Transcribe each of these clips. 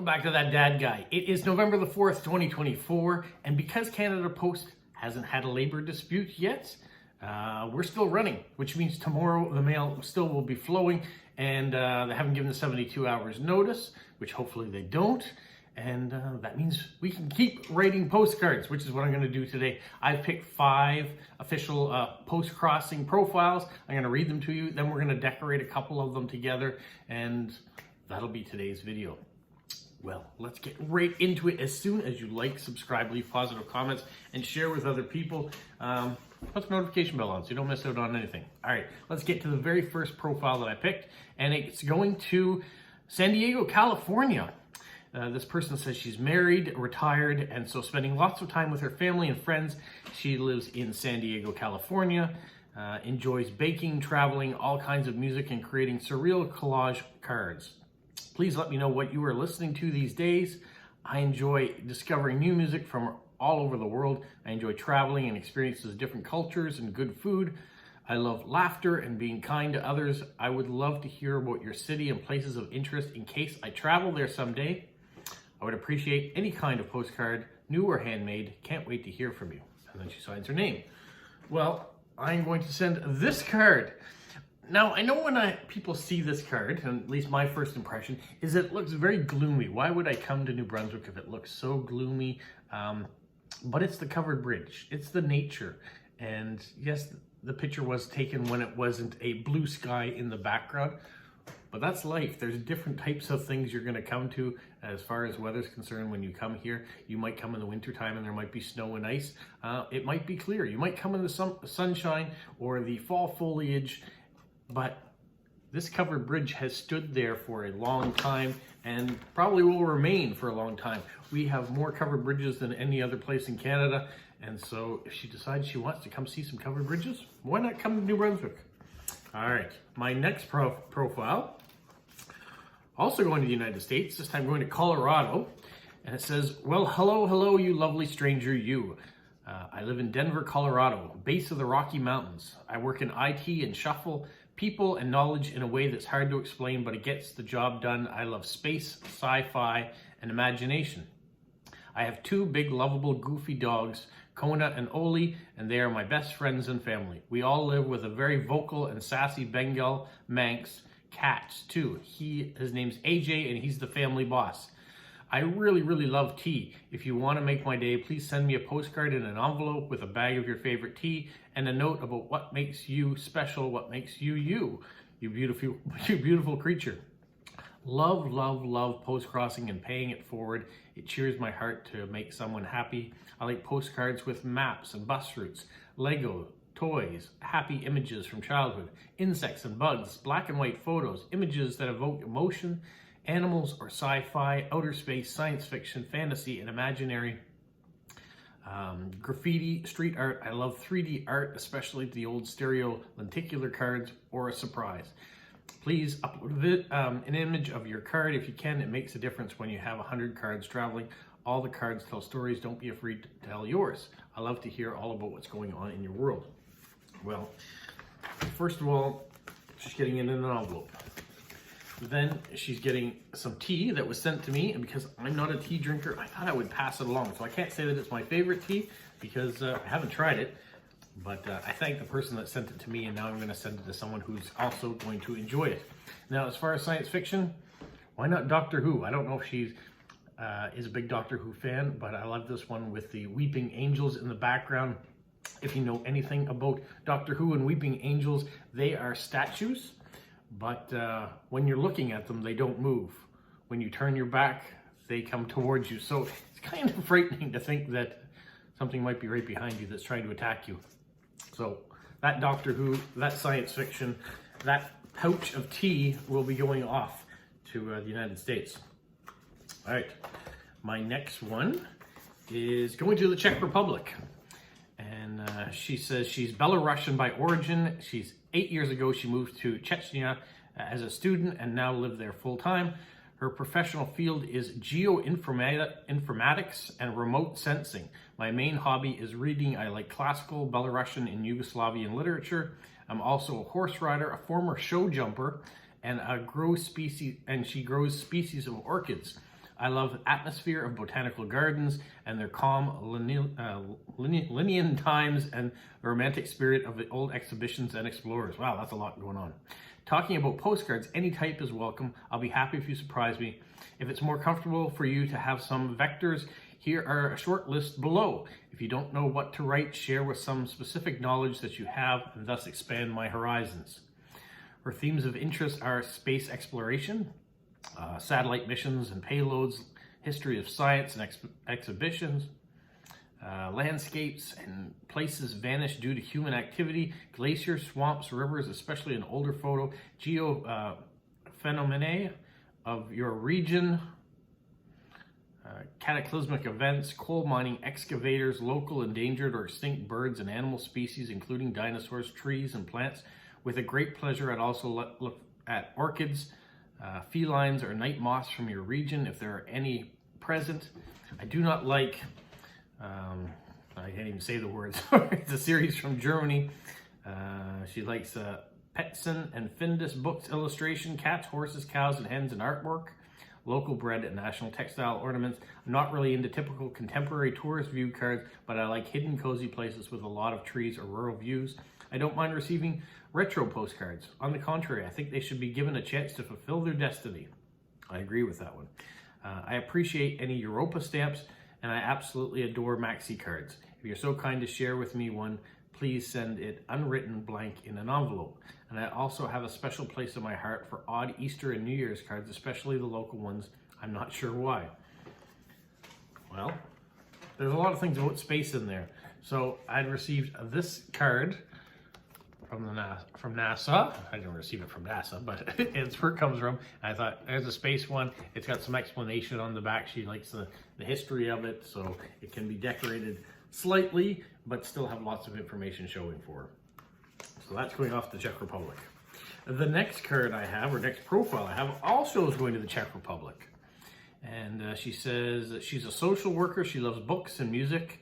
Welcome back to That Dad Guy. It is November the 4th, 2024, and because Canada Post hasn't had a labor dispute yet, we're still running, which means tomorrow the mail still will be flowing, and they haven't given the 72 hours notice, which hopefully they don't, and that means we can keep writing postcards, which is what I'm going to do today. I've picked 5 official post-crossing profiles. I'm going to read them to you, then we're going to decorate a couple of them together, and that'll be today's video. Well, let's get right into it. As soon as you like, subscribe, leave positive comments, and share with other people. Put the notification bell on so you don't miss out on anything. All right, let's get to the very first profile that I picked, and it's going to San Diego, California. This person says she's married, retired, and so spending lots of time with her family and friends. She lives in San Diego, California, enjoys baking, traveling, all kinds of music, and creating surreal collage cards. Please let me know what you are listening to these days. I enjoy discovering new music from all over the world. I enjoy traveling and experiences different cultures and good food. I love laughter and being kind to others. I would love to hear about your city and places of interest in case I travel there someday. I would appreciate any kind of postcard, new or handmade. Can't wait to hear from you. And then she signs her name. Well, I'm going to send this card. Now, I know when people see this card, and at least my first impression, is it looks very gloomy. Why would I come to New Brunswick if it looks so gloomy? But it's the covered bridge. It's the nature. And yes, the picture was taken when it wasn't a blue sky in the background. But that's life. There's different types of things you're going to come to as far as weather's concerned when you come here. You might come in the wintertime and there might be snow and ice. It might be clear. You might come in the sunshine or the fall foliage. But this covered bridge has stood there for a long time and probably will remain for a long time. We have more covered bridges than any other place in Canada. And so if she decides she wants to come see some covered bridges, why not come to New Brunswick? All right, my next profile, also going to the United States, this time going to Colorado. And it says, well, hello, you lovely stranger, you. I live in Denver, Colorado, base of the Rocky Mountains. I work in IT and shuffle people and knowledge in a way that's hard to explain, but it gets the job done. I love space, sci-fi, and imagination. I have 2 big, lovable, goofy dogs, Kona and Oli, and they are my best friends and family. We all live with a very vocal and sassy Bengal Manx cat, too. His name's AJ, and he's the family boss. I really love tea. If you want to make my day, please send me a postcard in an envelope with a bag of your favorite tea and a note about what makes you special, what makes you you beautiful creature. Love post-crossing and paying it forward. It cheers my heart to make someone happy. I like postcards with maps and bus routes, Lego, toys, happy images from childhood, insects and bugs, black and white photos, images that evoke emotion, animals or sci-fi, outer space, science fiction, fantasy, and imaginary. Graffiti, street art. I love 3D art, especially the old stereo lenticular cards or a surprise. Please upload an image of your card if you can. It makes a difference when you have 100 cards traveling. All the cards tell stories. Don't be afraid to tell yours. I love to hear all about what's going on in your world. Well, first of all, she's getting it in an envelope. Then she's getting some tea that was sent to me, and because I'm not a tea drinker, I thought I would pass it along. So I can't say that it's my favorite tea because I haven't tried it, but I thank the person that sent it to me, and now I'm going to send it to someone who's also going to enjoy it. Now, as far as science fiction, why not Doctor Who? I don't know if she is a big Doctor Who fan, but I love this one with the weeping angels in the background. If you know anything about Doctor Who and weeping angels, they are statues. But when you're looking at them, they don't move. When you turn your back, they come towards you. So it's kind of frightening to think that something might be right behind you that's trying to attack you. So that Doctor Who, that science fiction, that pouch of tea will be going off to the United States. All right, my next one is going to the Czech Republic. And she says she's Belarusian by origin. 8 years ago, she moved to Chechnya as a student and now live there full time. Her professional field is geoinformatics and remote sensing. My main hobby is reading. I like classical, Belarusian, and Yugoslavian literature. I'm also a horse rider, a former show jumper, and she grows species of orchids. I love the atmosphere of botanical gardens and their calm Linnean times and the romantic spirit of the old exhibitions and explorers. Wow, that's a lot going on. Talking about postcards, any type is welcome. I'll be happy if you surprise me. If it's more comfortable for you to have some vectors, here are a short list below. If you don't know what to write, share with some specific knowledge that you have and thus expand my horizons. Her themes of interest are space exploration, satellite missions and payloads, history of science and exhibitions, landscapes and places vanished due to human activity, glaciers, swamps, rivers, especially an older photo, phenomena of your region, cataclysmic events, coal mining, excavators, local endangered or extinct birds and animal species, including dinosaurs, trees, and plants. With a great pleasure, I'd also look at orchids, felines, or night moths from your region, if there are any present. I do not like, I can't even say the words, it's a series from Germany. She likes Petzen and Findus books, illustration, cats, horses, cows, and hens, and artwork. Local bread and national textile ornaments. I'm not really into typical contemporary tourist view cards, but I like hidden cozy places with a lot of trees or rural views. I don't mind receiving retro postcards. On the contrary, I think they should be given a chance to fulfill their destiny. I agree with that one. I appreciate any Europa stamps, and I absolutely adore maxi cards. If you're so kind to share with me one, please send it unwritten, blank, in an envelope. And I also have a special place in my heart for odd Easter and New Year's cards, especially the local ones. I'm not sure why. Well, there's a lot of things about space in there. So I'd received this card from NASA. I didn't receive it from NASA, but it's where it comes from. I thought, there's a space one. It's got some explanation on the back. She likes the history of it, so it can be decorated slightly, but still have lots of information showing for her. So that's going off to the Czech Republic. The next card I have, or next profile I have, also is going to the Czech Republic. And she says that she's a social worker. She loves books and music,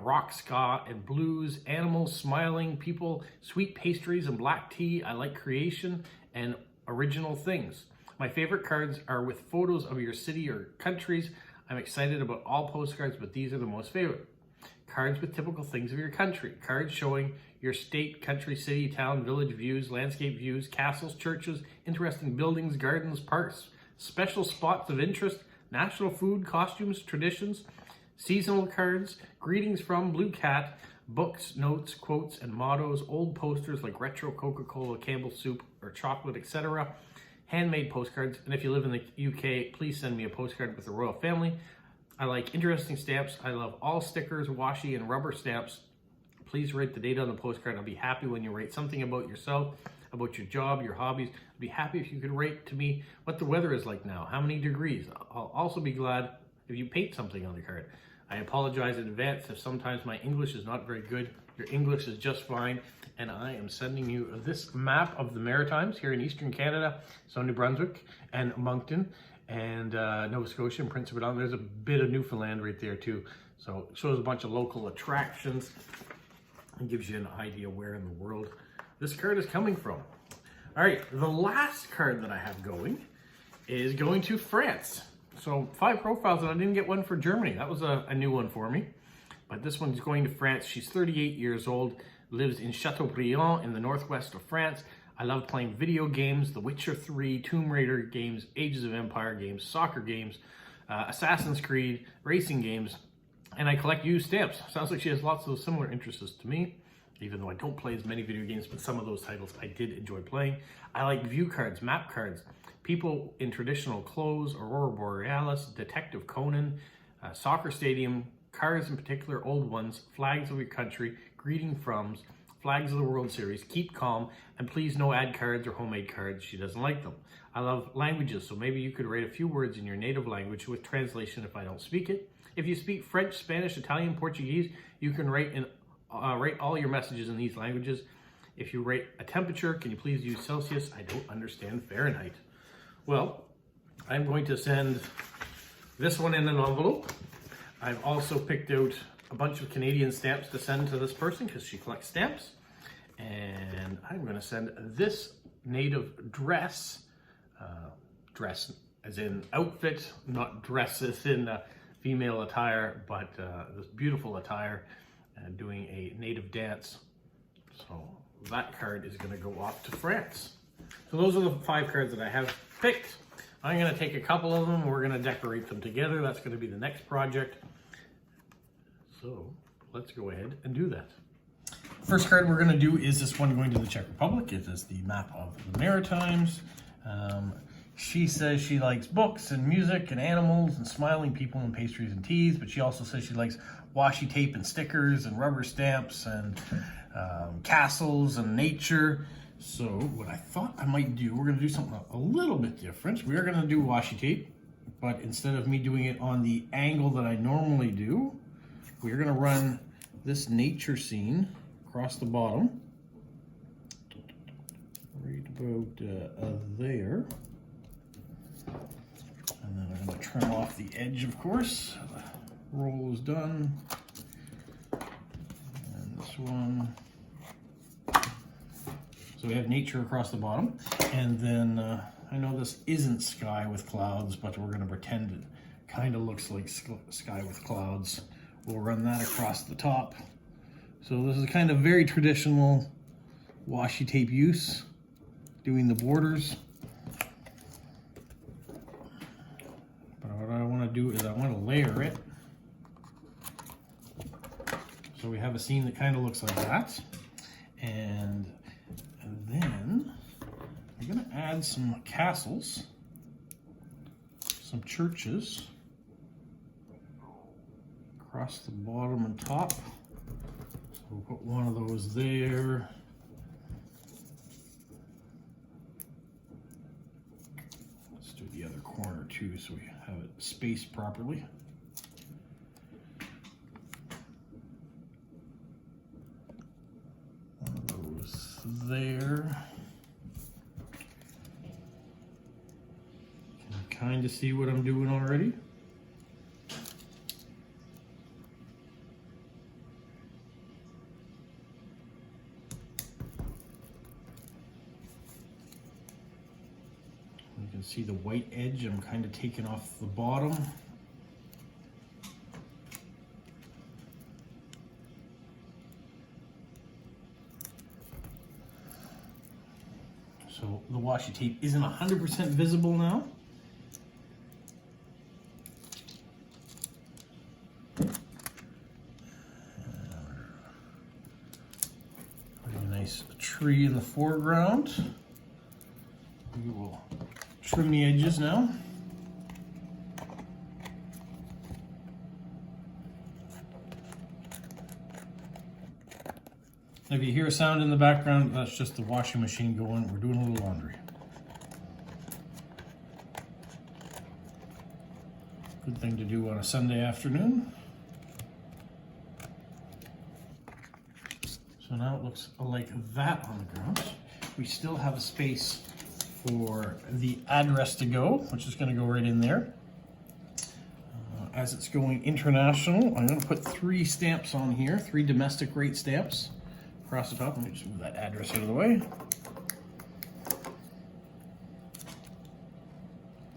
rock, ska, and blues, animals, smiling people, sweet pastries, and black tea. I like creation and original things. My favorite cards are with photos of your city or countries. I'm excited about all postcards, but these are the most favorite. Cards with typical things of your country. Cards showing your state, country, city, town, village views, landscape views, castles, churches, interesting buildings, gardens, parks, special spots of interest, national food, costumes, traditions, seasonal cards, greetings from Blue Cat, books, notes, quotes, and mottos, old posters like retro Coca-Cola, Campbell's soup, or chocolate, etc. Handmade postcards. And if you live in the UK, please send me a postcard with the royal family. I like interesting stamps. I love all stickers, washi, and rubber stamps. Please write the date on the postcard. I'll be happy when you write something about yourself, about your job, your hobbies. I'd be happy if you could write to me what the weather is like now, how many degrees. I'll also be glad if you paint something on the card. I apologize in advance if sometimes my English is not very good. Your English is just fine. And I am sending you this map of the Maritimes here in Eastern Canada, so New Brunswick and Moncton, and Nova Scotia and Prince Edward Island. There's a bit of Newfoundland right there too. So it shows a bunch of local attractions and gives you an idea where in the world this card is coming from. All right, the last card that I have going is going to France. So 5 profiles, and I didn't get one for Germany. That was a new one for me. But this one's going to France. She's 38 years old, lives in Chateaubriand in the northwest of France. I love playing video games, The Witcher 3, Tomb Raider games, Ages of Empire games, soccer games, Assassin's Creed, racing games, and I collect used stamps. Sounds like she has lots of those similar interests to me, even though I don't play as many video games, but some of those titles I did enjoy playing. I like view cards, map cards, people in traditional clothes, Aurora Borealis, Detective Conan, soccer stadium, cars in particular, old ones, flags of your country, greeting froms, flags of the World Series, keep calm, and please no ad cards or homemade cards. She doesn't like them. I love languages, so maybe you could write a few words in your native language with translation if I don't speak it. If you speak French, Spanish, Italian, Portuguese, you can write all your messages in these languages. If you write a temperature, can you please use Celsius? I don't understand Fahrenheit. Well, I'm going to send this one in an envelope. I've also picked out a bunch of Canadian stamps to send to this person because she collects stamps. And I'm going to send this native dress as in outfit, not dresses in female attire, but this beautiful attire, doing a native dance. So that card is going to go off to France. So those are the 5 cards that I have picked. I'm going to take a couple of them and we're going to decorate them together. That's going to be the next project. So let's go ahead and do that. First card we're going to do is this one going to the Czech Republic. It is the map of the Maritimes. She says she likes books and music and animals and smiling people and pastries and teas, but she also says she likes washi tape and stickers and rubber stamps and castles and nature. So what I thought I might do, we're going to do something a little bit different. We are going to do washi tape, but instead of me doing it on the angle that I normally do, we're going to run this nature scene across the bottom, right about there. And then I'm going to trim off the edge, of course. The roll is done. And this one. So we have nature across the bottom. And then I know this isn't sky with clouds, but we're going to pretend it kind of looks like sky with clouds. We'll run that across the top. So this is kind of very traditional washi tape use, doing the borders. But what I want to do is I want to layer it. So we have a scene that kind of looks like that. And then I'm going to add some castles, some churches across the bottom and top. So we'll put one of those there. Let's do the other corner too so we have it spaced properly. One of those there. Can you kind of see what I'm doing already? You can see the white edge I'm kind of taking off the bottom. So the washi tape isn't 100% visible now. Pretty nice tree in the foreground. We will trim the edges now. If you hear a sound in the background, that's just the washing machine going. We're doing a little laundry. Good thing to do on a Sunday afternoon. So now it looks like that on the ground. We still have a space for the address to go, which is going to go right in there. As it's going international, I'm going to put 3 stamps on here, 3 domestic rate stamps across the top. Let me just move that address out of the way.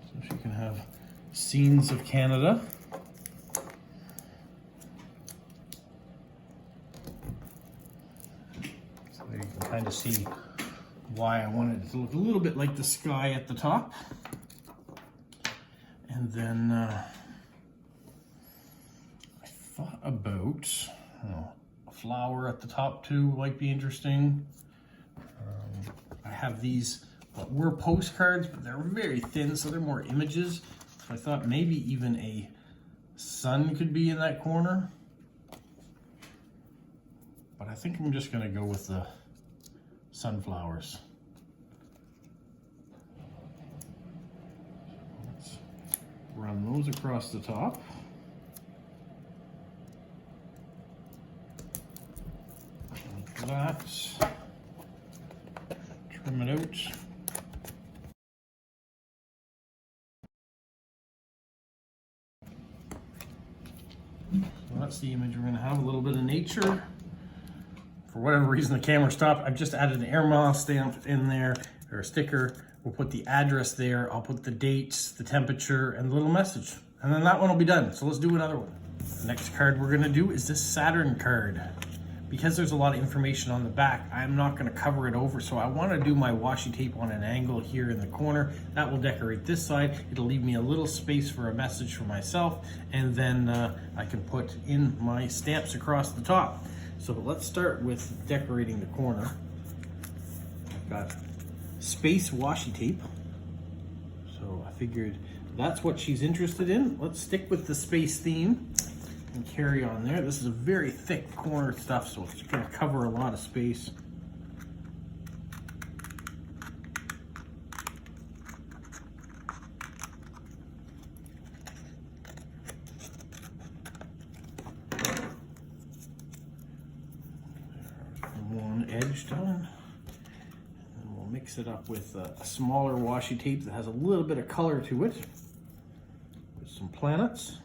So she can have scenes of Canada. So you can kind of see why I wanted it to look a little bit like the sky at the top. And then I thought about a flower at the top too might be interesting. I have these that were postcards, but they're very thin, so they're more images. So I thought maybe even a sun could be in that corner. But I think I'm just gonna go with the sunflowers. Let's run those across the top. Like that. Trim it out. So that's the image we're going to have, a little bit of nature. For whatever reason the camera stopped, I've just added an air miles stamp in there, or a sticker, We'll put the address there. I'll put the dates, the temperature, and the little message. And then that one will be done. So let's do another one. The next card we're gonna do is this Saturn card. Because there's a lot of information on the back, I'm not gonna cover it over, so I wanna do my washi tape on an angle here in the corner. That will decorate this side. It'll leave me a little space for a message for myself, and then I can put in my stamps across the top. So let's start with decorating the corner. I've got space washi tape. So I figured that's what she's interested in. Let's stick with the space theme and carry on there. This is a very thick corner stuff, so it's going to cover a lot of space. One edge done. And we'll mix it up with a smaller washi tape that has a little bit of color to it. With some planets.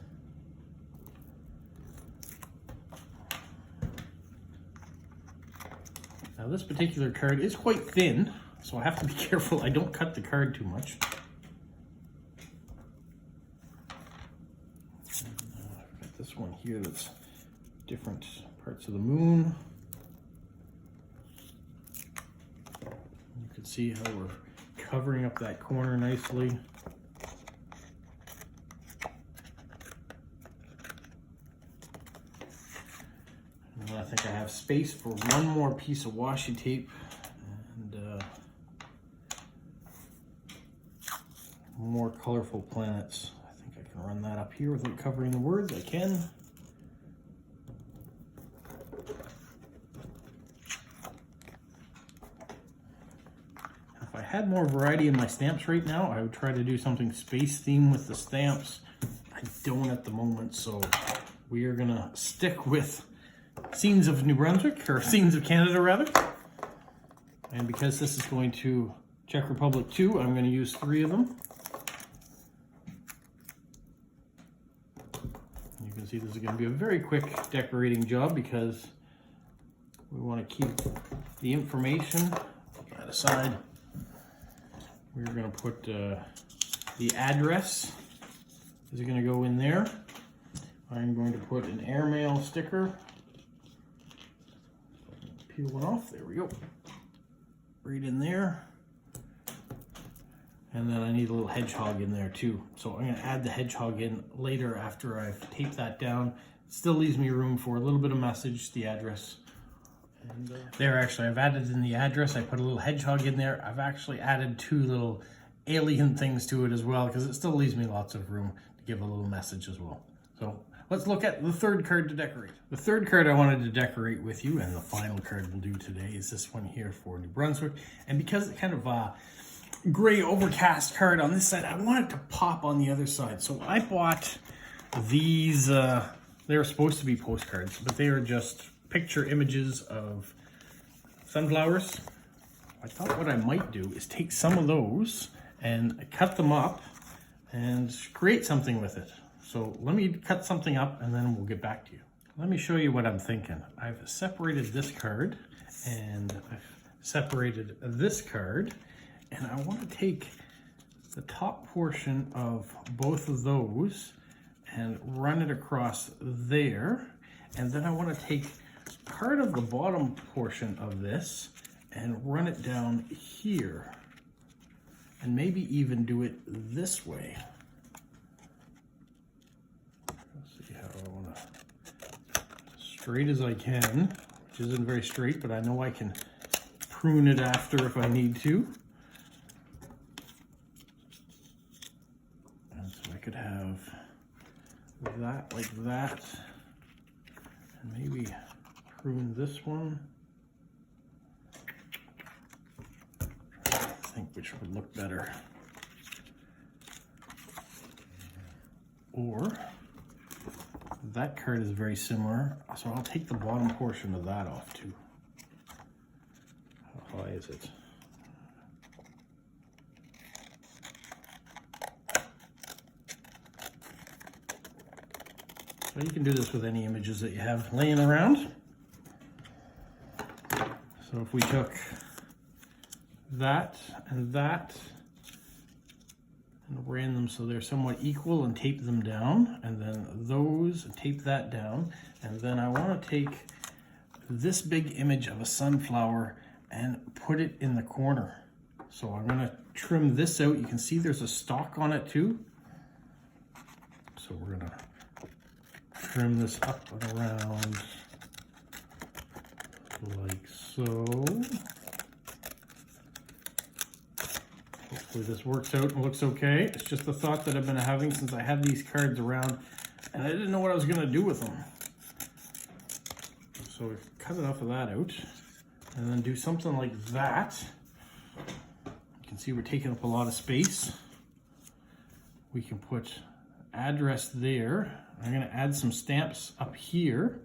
Now this particular card is quite thin, so I have to be careful I don't cut the card too much. I've got this one here that's different parts of the moon. You can see how we're covering up that corner nicely. I think I have space for one more piece of washi tape and more colorful planets. I think I can run that up here without covering the words. I can. If I had more variety in my stamps right now, I would try to do something space theme with the stamps. I don't at the moment, so we are gonna stick with Scenes of New Brunswick, or Scenes of Canada rather. And because this is going to Czech Republic 2, I'm going to use 3 of them. You can see this is going to be a very quick decorating job because we want to keep the information. Put that aside. We're going to put the address is going to go in there. I'm going to put an airmail sticker. Peel one off, there we go. Right in there. And then I need a little hedgehog in there too. So I'm gonna add the hedgehog in later after I've taped that down. It still leaves me room for a little bit of message, the address. And there actually, I've added in the address, I put a little hedgehog in there. I've actually added 2 little alien things to it as well, because it still leaves me lots of room to give a little message as well. So let's look at the third card to decorate. The third card I wanted to decorate with you, and the final card we'll do today, is this one here for New Brunswick. And because it's kind of a gray overcast card on this side, I want it to pop on the other side. So I bought these, they're supposed to be postcards, but they are just picture images of sunflowers. I thought what I might do is take some of those and cut them up and create something with it. So let me cut something up and then we'll get back to you. Let me show you what I'm thinking. I've separated this card and I've separated this card, and I want to take the top portion of both of those and run it across there. And then I want to take part of the bottom portion of this and run it down here. And maybe even do it this way. Straight as I can, which isn't very straight, but I know I can prune it after if I need to. And so I could have that like that, and maybe prune this one. I think which would look better. Or that card is very similar, so I'll take the bottom portion of that off too. How high is it? So you can do this with any images that you have laying around. So if we took that and that and ran them so they're somewhat equal and tape them down, and then those, tape that down, and then I want to take this big image of a sunflower and put it in the corner. So I'm going to trim this out. You can see there's a stalk on it too. So we're going to trim this up and around like so. Hopefully this works out and looks okay. It's just a thought that I've been having since I had these cards around and I didn't know what I was going to do with them. So we cut enough of that out and then do something like that. You can see we're taking up a lot of space. We can put address there. I'm going to add some stamps up here.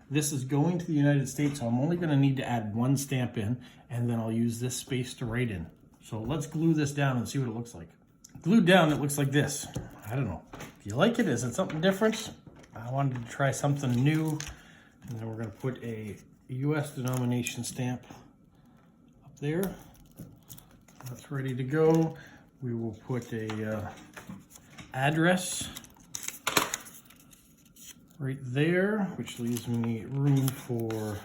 This is going to the United States, so I'm only going to need to add one stamp in, and then I'll use this space to write in. So let's glue this down and see what it looks like. Glued down, it looks like this. I don't know. Do you like it? Is it something different? I wanted to try something new. And then we're going to put a US denomination stamp up there. That's ready to go. We will put a address right there, which leaves me room for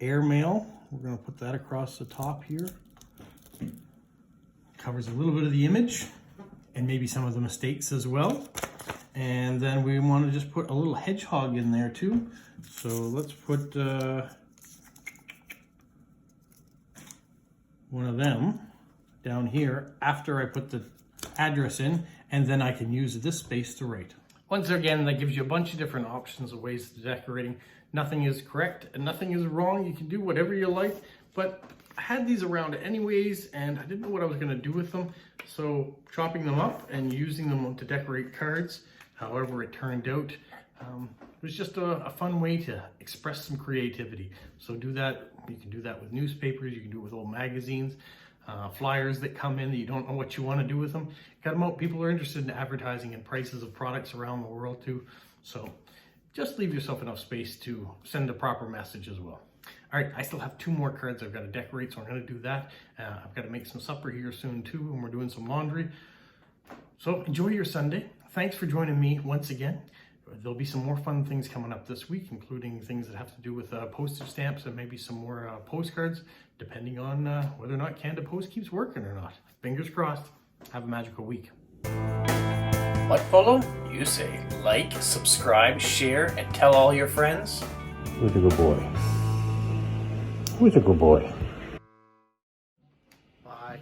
airmail. We're going to put that across the top here. Covers a little bit of the image and maybe some of the mistakes as well. And then we want to just put a little hedgehog in there too. So let's put one of them down here after I put the address in, and then I can use this space to write. Once again, that gives you a bunch of different options of ways to decorating. Nothing is correct and nothing is wrong. You can do whatever you like, but I had these around anyways and I didn't know what I was going to do with them. So chopping them up and using them to decorate cards, however it turned out, it was just a fun way to express some creativity. So do that. You can do that with newspapers. You can do it with old magazines, flyers that come in that you don't know what you want to do with them. Got them out. People are interested in advertising and prices of products around the world too. So just leave yourself enough space to send a proper message as well. All right, I still have 2 more cards I've got to decorate, so I'm going to do that. I've got to make some supper here soon too, and we're doing some laundry. So enjoy your Sunday. Thanks for joining me once again. There'll be some more fun things coming up this week, including things that have to do with postage stamps and maybe some more postcards, depending on whether or not Canada Post keeps working or not. Fingers crossed. Have a magical week. What, Polo? You say like, subscribe, share, and tell all your friends? Who's a good boy? Who's a good boy? Bye.